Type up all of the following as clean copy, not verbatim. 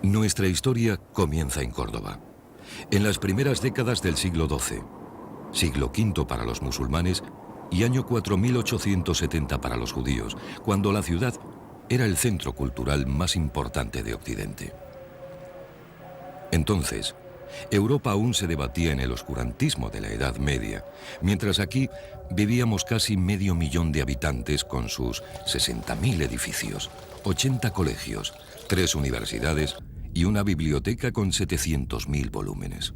Nuestra historia comienza en Córdoba, en las primeras décadas del siglo XII, siglo V para los musulmanes y año 4870 para los judíos, cuando la ciudad era el centro cultural más importante de Occidente. Entonces, Europa aún se debatía en el oscurantismo de la Edad Media, mientras aquí vivíamos casi 500.000 de habitantes con sus 60.000 edificios, 80 colegios, 3 universidades y una biblioteca con 700.000 volúmenes.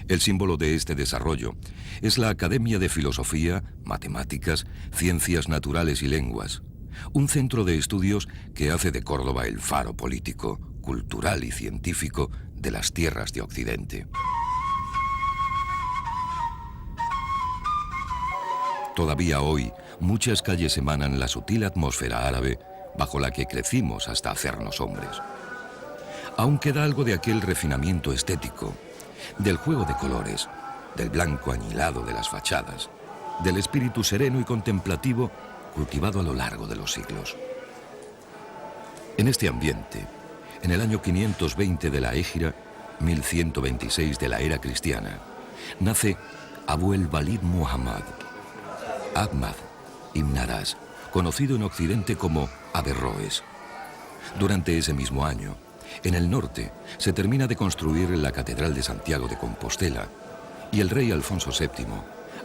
El símbolo de este desarrollo es la Academia de Filosofía, Matemáticas, Ciencias Naturales y Lenguas, un centro de estudios que hace de Córdoba el faro político, cultural y científico de las tierras de Occidente. Todavía hoy, muchas calles emanan la sutil atmósfera árabe bajo la que crecimos hasta hacernos hombres. Aún queda algo de aquel refinamiento estético, del juego de colores, del blanco añilado de las fachadas, del espíritu sereno y contemplativo cultivado a lo largo de los siglos. En este ambiente, en el año 520 de la Égira, 1126 de la era cristiana, nace Abu el-Walid Muhammad, Ahmad ibn Aras, conocido en Occidente como Averroes. Durante ese mismo año, en el norte, se termina de construir la Catedral de Santiago de Compostela y el rey Alfonso VII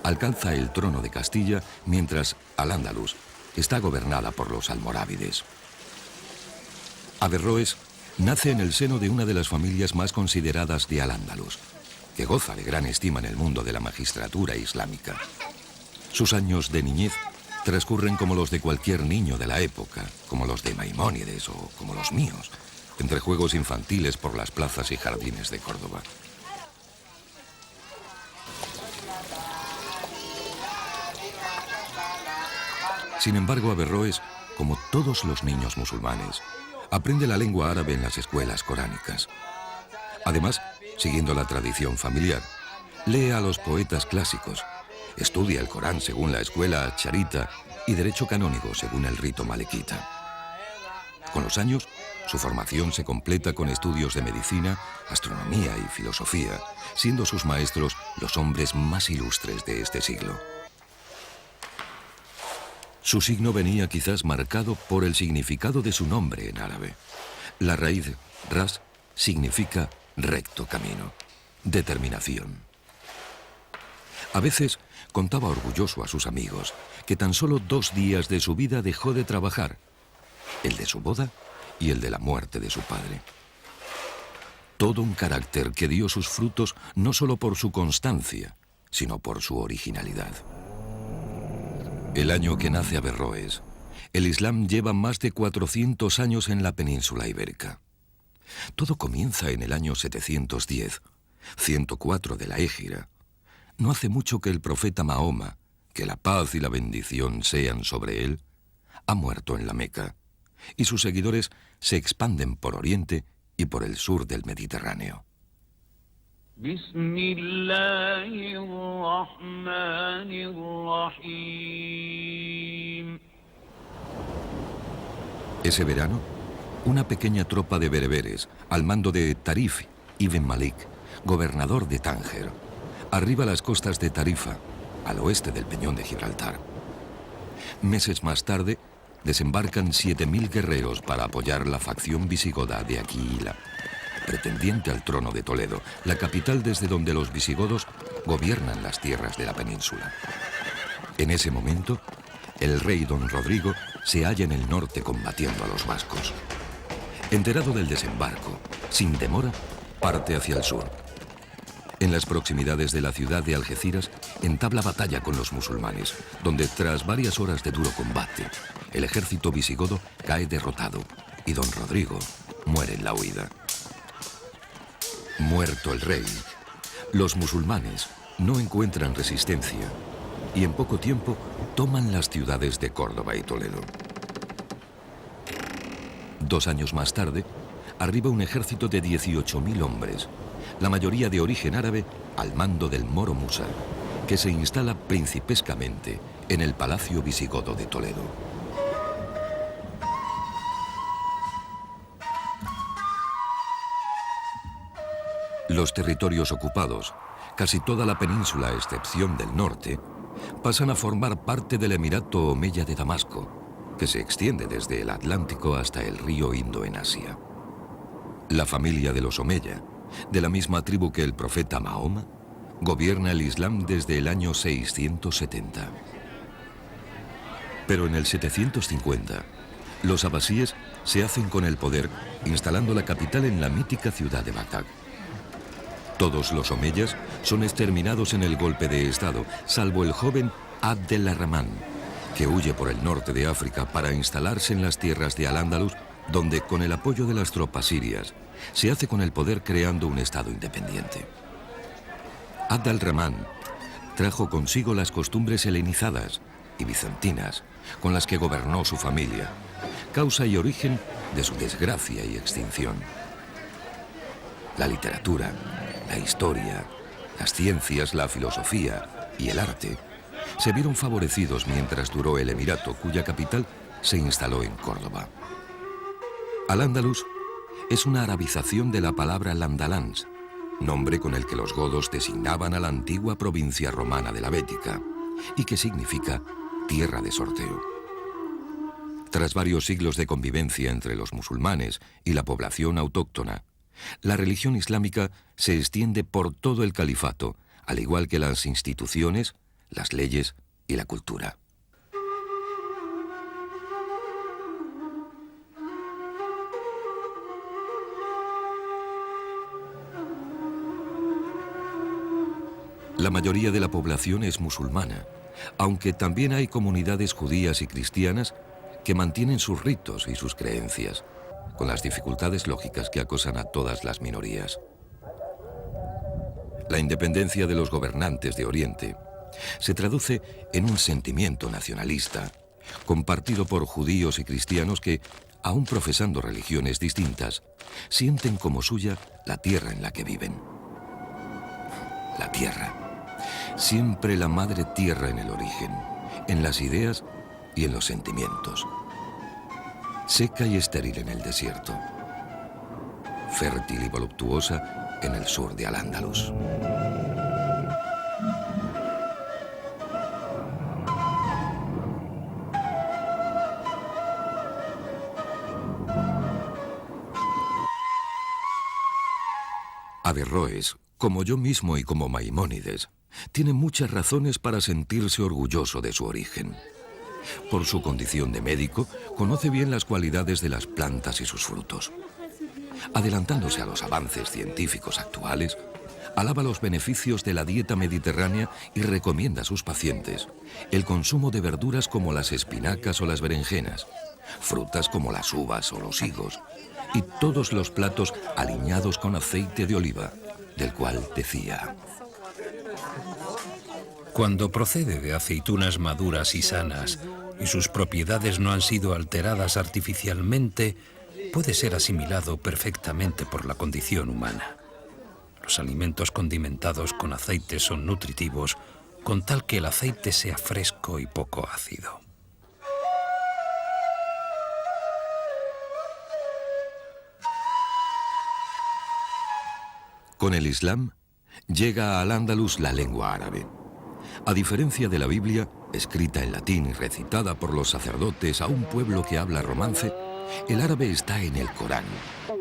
alcanza el trono de Castilla mientras Al-Ándalus está gobernada por los almorávides. Averroes nace en el seno de una de las familias más consideradas de Al-Ándalus, que goza de gran estima en el mundo de la magistratura islámica. Sus años de niñez transcurren como los de cualquier niño de la época, como los de Maimónides o como los míos, entre juegos infantiles por las plazas y jardines de Córdoba. Sin embargo, Averroes, como todos los niños musulmanes, aprende la lengua árabe en las escuelas coránicas. Además, siguiendo la tradición familiar, lee a los poetas clásicos, estudia el Corán según la escuela charita y derecho canónico según el rito malequita. Con los años, su formación se completa con estudios de medicina, astronomía y filosofía, siendo sus maestros los hombres más ilustres de este siglo. Su signo venía quizás marcado por el significado de su nombre en árabe. La raíz ras significa recto camino, determinación. A veces contaba orgulloso a sus amigos que tan solo 2 días de su vida dejó de trabajar, el de su boda y el de la muerte de su padre. Todo un carácter que dio sus frutos no solo por su constancia, sino por su originalidad. El año que nace Averroes, el Islam lleva más de 400 años en la península ibérica. Todo comienza en el año 710, 104 de la Égira. No hace mucho que el profeta Mahoma, que la paz y la bendición sean sobre él, ha muerto en la Meca, y sus seguidores se expanden por Oriente y por el sur del Mediterráneo. Ese verano, una pequeña tropa de bereberes, al mando de Tarif ibn Malik, gobernador de Tánger, arriba las costas de Tarifa, al oeste del Peñón de Gibraltar. Meses más tarde, desembarcan 7.000 guerreros para apoyar la facción visigoda de Aquila, pretendiente al trono de Toledo, la capital desde donde los visigodos gobiernan las tierras de la península. En ese momento, el rey don Rodrigo se halla en el norte combatiendo a los vascos. Enterado del desembarco, sin demora, parte hacia el sur. En las proximidades de la ciudad de Algeciras, entabla batalla con los musulmanes, donde tras varias horas de duro combate, el ejército visigodo cae derrotado y don Rodrigo muere en la huida. Muerto el rey, los musulmanes no encuentran resistencia y en poco tiempo toman las ciudades de Córdoba y Toledo. 2 años más tarde, arriba un ejército de 18.000 hombres, la mayoría de origen árabe, al mando del moro Musa, que se instala principescamente en el Palacio Visigodo de Toledo. Los territorios ocupados, casi toda la península a excepción del norte, pasan a formar parte del Emirato Omeya de Damasco, que se extiende desde el Atlántico hasta el río Indo en Asia. La familia de los Omeya, de la misma tribu que el profeta Mahoma, gobierna el Islam desde el año 670. Pero en el 750, los abasíes se hacen con el poder, instalando la capital en la mítica ciudad de Bagdad. Todos los omeyas son exterminados en el golpe de estado, salvo el joven Abd al-Rahman, que huye por el norte de África para instalarse en las tierras de Al-Ándalus, donde, con el apoyo de las tropas sirias, se hace con el poder creando un estado independiente. Abd al-Rahman trajo consigo las costumbres helenizadas y bizantinas con las que gobernó su familia, causa y origen de su desgracia y extinción. La literatura, la historia, las ciencias, la filosofía y el arte se vieron favorecidos mientras duró el emirato, cuya capital se instaló en Córdoba. Al-Ándalus es una arabización de la palabra Landalans, nombre con el que los godos designaban a la antigua provincia romana de la Bética y que significa tierra de sorteo. Tras varios siglos de convivencia entre los musulmanes y la población autóctona, la religión islámica se extiende por todo el califato, al igual que las instituciones, las leyes y la cultura. La mayoría de la población es musulmana, aunque también hay comunidades judías y cristianas que mantienen sus ritos y sus creencias, con las dificultades lógicas que acosan a todas las minorías. La independencia de los gobernantes de Oriente se traduce en un sentimiento nacionalista, compartido por judíos y cristianos que, aun profesando religiones distintas, sienten como suya la tierra en la que viven. La tierra. Siempre la madre tierra en el origen, en las ideas y en los sentimientos. Seca y estéril en el desierto, fértil y voluptuosa en el sur de Al-Ándalus. Averroes, como yo mismo y como Maimónides, tiene muchas razones para sentirse orgulloso de su origen. Por su condición de médico, conoce bien las cualidades de las plantas y sus frutos. Adelantándose a los avances científicos actuales, alaba los beneficios de la dieta mediterránea y recomienda a sus pacientes el consumo de verduras como las espinacas o las berenjenas, frutas como las uvas o los higos, y todos los platos aliñados con aceite de oliva, del cual decía: cuando procede de aceitunas maduras y sanas y sus propiedades no han sido alteradas artificialmente, puede ser asimilado perfectamente por la condición humana. Los alimentos condimentados con aceite son nutritivos, con tal que el aceite sea fresco y poco ácido. Con el Islam, llega a Al-Ándalus la lengua árabe. A diferencia de la Biblia, escrita en latín y recitada por los sacerdotes a un pueblo que habla romance, el árabe está en el Corán,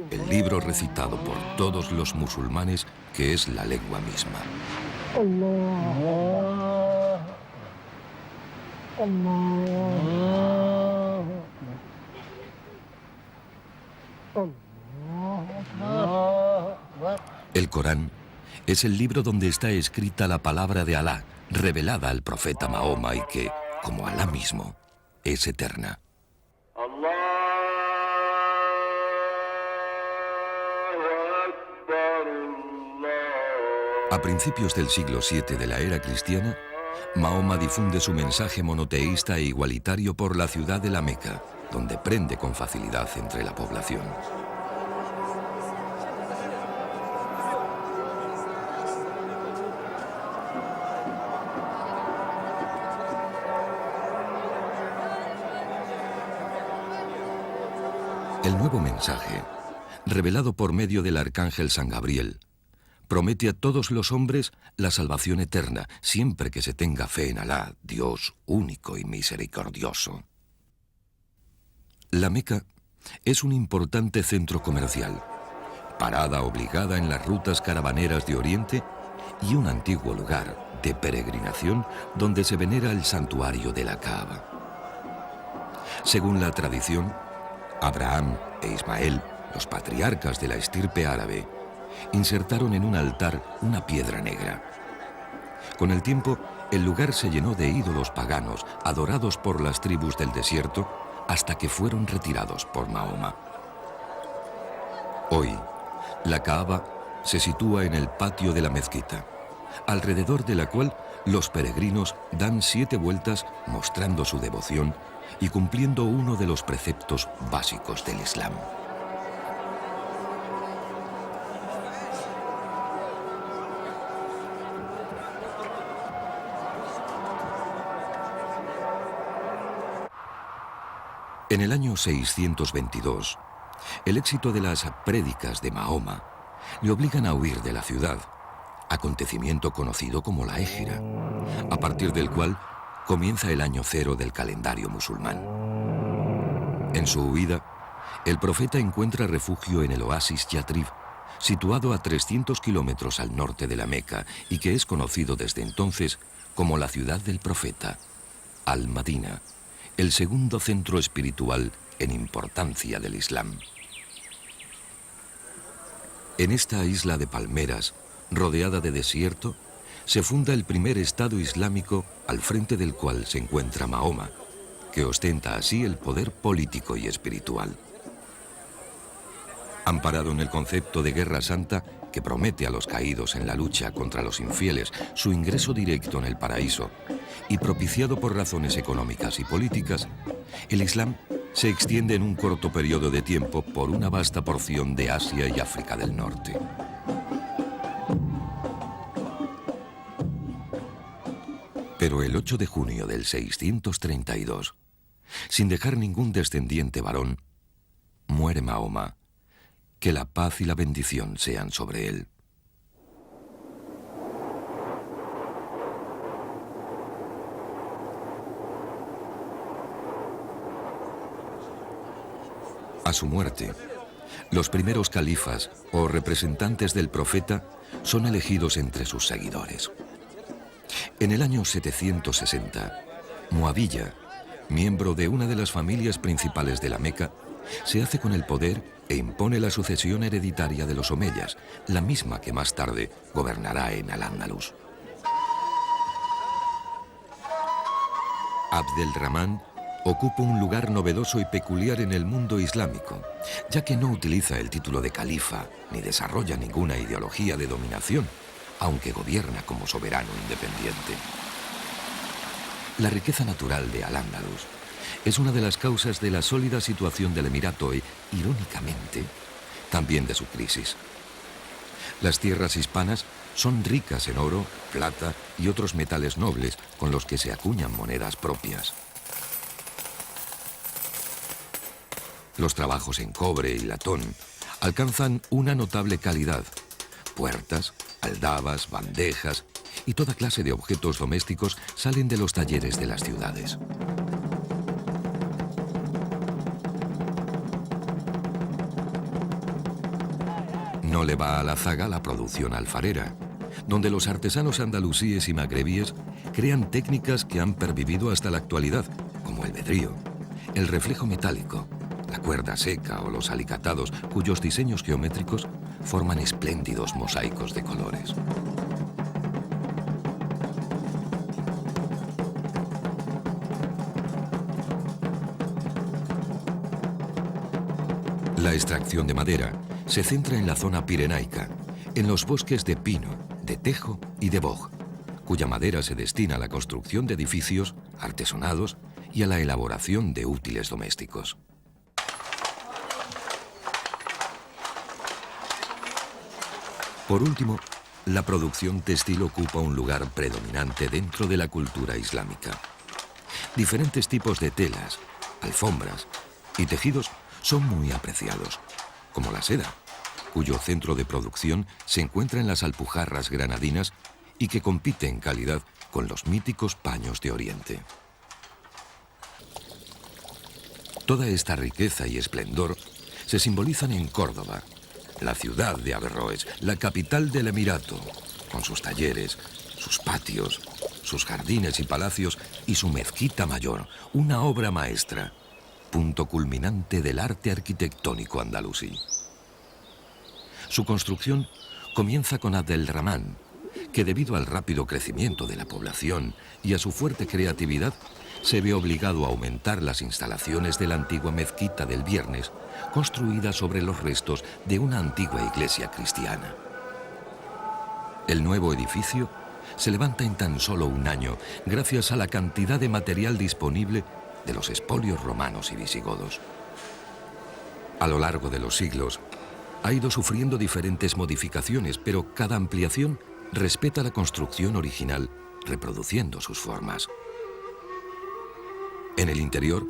el libro recitado por todos los musulmanes, que es la lengua misma. El Corán es el libro donde está escrita la palabra de Alá, revelada al profeta Mahoma y que, como Alá mismo, es eterna. A principios del siglo VII de la era cristiana, Mahoma difunde su mensaje monoteísta e igualitario por la ciudad de la Meca, donde prende con facilidad entre la población. El nuevo mensaje, revelado por medio del arcángel San Gabriel, promete a todos los hombres la salvación eterna, siempre que se tenga fe en Alá, Dios único y misericordioso. La Meca es un importante centro comercial, parada obligada en las rutas caravaneras de Oriente y un antiguo lugar de peregrinación donde se venera el santuario de la Kaaba. Según la tradición, Abraham e Ismael, los patriarcas de la estirpe árabe, insertaron en un altar una piedra negra. Con el tiempo, el lugar se llenó de ídolos paganos adorados por las tribus del desierto hasta que fueron retirados por Mahoma. Hoy, la Kaaba se sitúa en el patio de la mezquita, alrededor de la cual los peregrinos dan 7 vueltas mostrando su devoción y cumpliendo uno de los preceptos básicos del Islam. En el año 622, el éxito de las prédicas de Mahoma le obligan a huir de la ciudad, acontecimiento conocido como la Égira, a partir del cual comienza el año 0 del calendario musulmán. En su huida, el profeta encuentra refugio en el oasis Yatrib, situado a 300 kilómetros al norte de la Meca y que es conocido desde entonces como la ciudad del profeta, Al-Madina, el segundo centro espiritual en importancia del Islam. En esta isla de palmeras, rodeada de desierto, se funda el primer Estado islámico al frente del cual se encuentra Mahoma, que ostenta así el poder político y espiritual. Amparado en el concepto de guerra santa que promete a los caídos en la lucha contra los infieles su ingreso directo en el paraíso, y propiciado por razones económicas y políticas, el Islam se extiende en un corto periodo de tiempo por una vasta porción de Asia y África del Norte. Pero el 8 de junio del 632, sin dejar ningún descendiente varón, muere Mahoma. Que la paz y la bendición sean sobre él. A su muerte, los primeros califas o representantes del profeta son elegidos entre sus seguidores. En el año 760, Muawiya, miembro de una de las familias principales de la Meca, se hace con el poder e impone la sucesión hereditaria de los omeyas, la misma que más tarde gobernará en Al-Ándalus. Abd el-Rahman ocupa un lugar novedoso y peculiar en el mundo islámico, ya que no utiliza el título de califa ni desarrolla ninguna ideología de dominación, aunque gobierna como soberano independiente. La riqueza natural de Al-Ándalus es una de las causas de la sólida situación del emirato e, irónicamente, también de su crisis. Las tierras hispanas son ricas en oro, plata y otros metales nobles con los que se acuñan monedas propias. Los trabajos en cobre y latón alcanzan una notable calidad. Puertas, aldabas, bandejas y toda clase de objetos domésticos salen de los talleres de las ciudades. No le va a la zaga la producción alfarera, donde los artesanos andalusíes y magrebíes crean técnicas que han pervivido hasta la actualidad, como el vedrío, el reflejo metálico, la cuerda seca o los alicatados, cuyos diseños geométricos forman espléndidos mosaicos de colores. La extracción de madera se centra en la zona pirenaica, en los bosques de pino, de tejo y de boj, cuya madera se destina a la construcción de edificios, artesonados y a la elaboración de útiles domésticos. Por último, la producción textil ocupa un lugar predominante dentro de la cultura islámica. Diferentes tipos de telas, alfombras y tejidos son muy apreciados, como la seda, cuyo centro de producción se encuentra en las Alpujarras granadinas y que compite en calidad con los míticos paños de Oriente. Toda esta riqueza y esplendor se simbolizan en Córdoba, la ciudad de Averroes, la capital del Emirato, con sus talleres, sus patios, sus jardines y palacios y su mezquita mayor, una obra maestra, punto culminante del arte arquitectónico andalusí. Su construcción comienza con Abdelrahman, que debido al rápido crecimiento de la población y a su fuerte creatividad, se ve obligado a aumentar las instalaciones de la antigua mezquita del Viernes, construida sobre los restos de una antigua iglesia cristiana. El nuevo edificio se levanta en tan solo un año gracias a la cantidad de material disponible de los espolios romanos y visigodos. A lo largo de los siglos, ha ido sufriendo diferentes modificaciones, pero cada ampliación respeta la construcción original, reproduciendo sus formas. En el interior,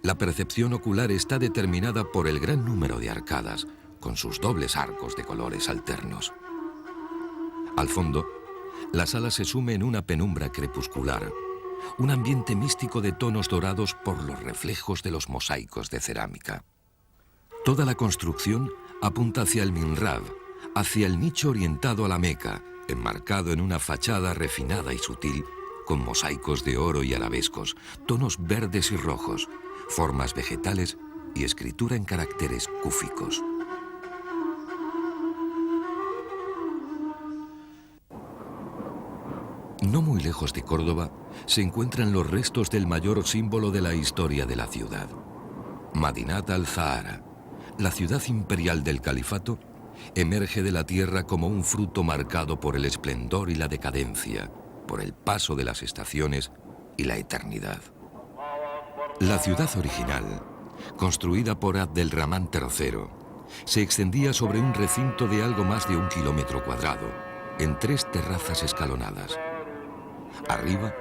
la percepción ocular está determinada por el gran número de arcadas, con sus dobles arcos de colores alternos. Al fondo, la sala se sume en una penumbra crepuscular, un ambiente místico de tonos dorados por los reflejos de los mosaicos de cerámica. Toda la construcción apunta hacia el minrab, hacia el nicho orientado a la Meca, enmarcado en una fachada refinada y sutil, con mosaicos de oro y arabescos, tonos verdes y rojos, formas vegetales y escritura en caracteres cúficos. No muy lejos de Córdoba se encuentran los restos del mayor símbolo de la historia de la ciudad. Madinat al-Zahara, la ciudad imperial del califato, emerge de la tierra como un fruto marcado por el esplendor y la decadencia, por el paso de las estaciones y la eternidad. La ciudad original, construida por Abdelrahman III, se extendía sobre un recinto de algo más de 1 kilómetro cuadrado, en 3 terrazas escalonadas. Arriba,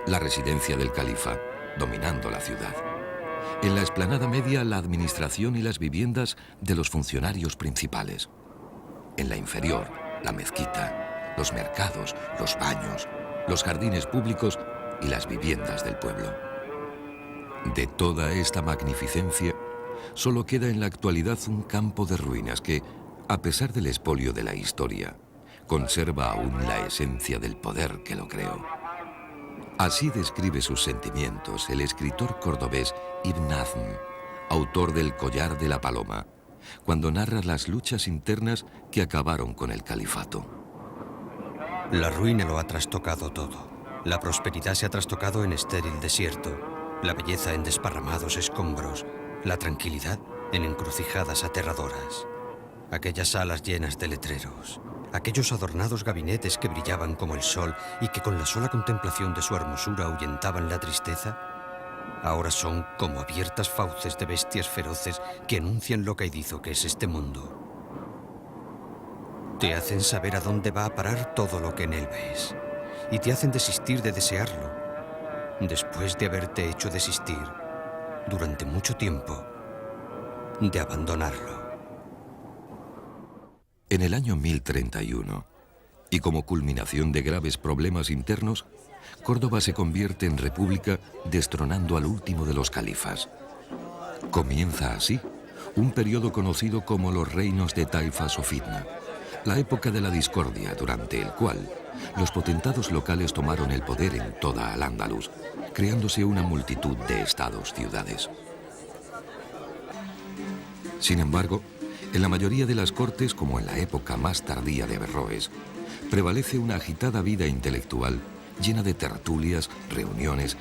la residencia del califa, dominando la ciudad. En la explanada media, la administración y las viviendas de los funcionarios principales. En la inferior, la mezquita, los mercados, los baños, los jardines públicos y las viviendas del pueblo. De toda esta magnificencia, solo queda en la actualidad un campo de ruinas que, a pesar del expolio de la historia, conserva aún la esencia del poder que lo creó. Así describe sus sentimientos el escritor cordobés Ibn Hazm, autor del Collar de la Paloma, cuando narra las luchas internas que acabaron con el califato. La ruina lo ha trastocado todo. La prosperidad se ha trastocado en estéril desierto, la belleza en desparramados escombros, la tranquilidad en encrucijadas aterradoras. Aquellas salas llenas de letreros, aquellos adornados gabinetes que brillaban como el sol y que con la sola contemplación de su hermosura ahuyentaban la tristeza, ahora son como abiertas fauces de bestias feroces que anuncian lo caídizo que es este mundo. Te hacen saber a dónde va a parar todo lo que en él ves y te hacen desistir de desearlo, después de haberte hecho desistir, durante mucho tiempo, de abandonarlo. En el año 1031, y como culminación de graves problemas internos, Córdoba se convierte en república destronando al último de los califas. Comienza así un periodo conocido como los reinos de Taifas o Fitna, la época de la discordia durante el cual los potentados locales tomaron el poder en toda Al-Ándalus, creándose una multitud de estados-ciudades. Sin embargo, en la mayoría de las cortes, como en la época más tardía de Averroes, prevalece una agitada vida intelectual llena de tertulias, reuniones